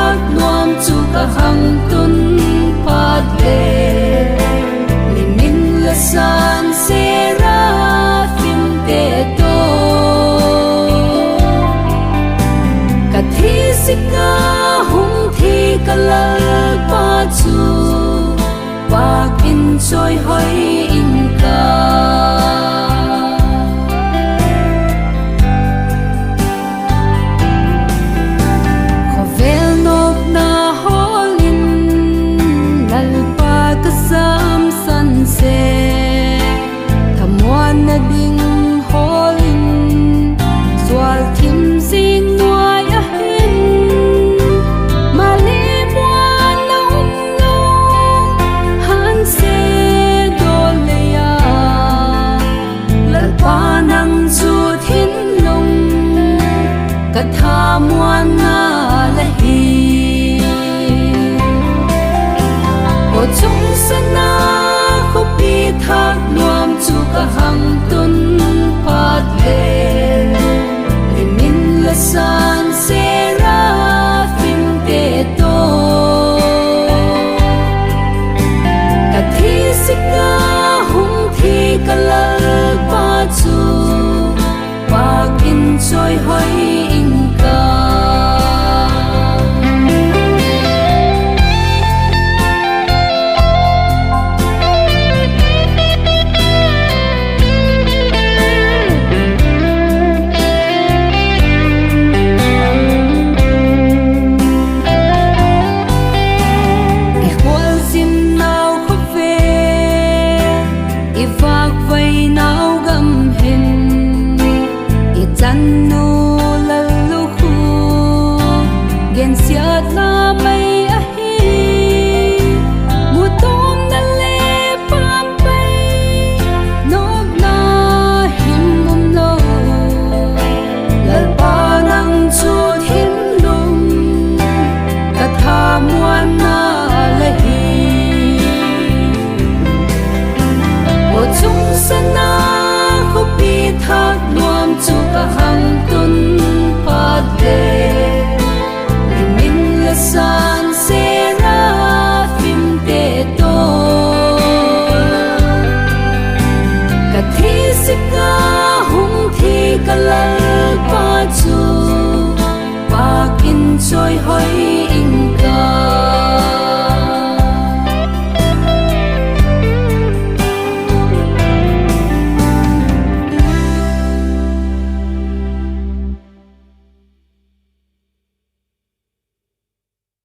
thác nuông chu cả hằng tuần phát lệ min la san se ra phim te to cả thi sika hung thi cả lal pa chu và in trôi hơi in ca tha muan na la hi o chung sana ko pi thak nuam chu ka hang tun pat le min la san se ra phim te to ka thi sika hung thi ka la pa chu pa kin choi hoi gen siat la mai a hi mu tom na le pam pai nok na him mum lo lal pa nang chu thin lum ka tha muan na la hi o chung sana ko pi thak nuam chu ka hang tun pat le san se ra phim te to ka thi sika hung thi ka lal pa chu pa kin choi hoi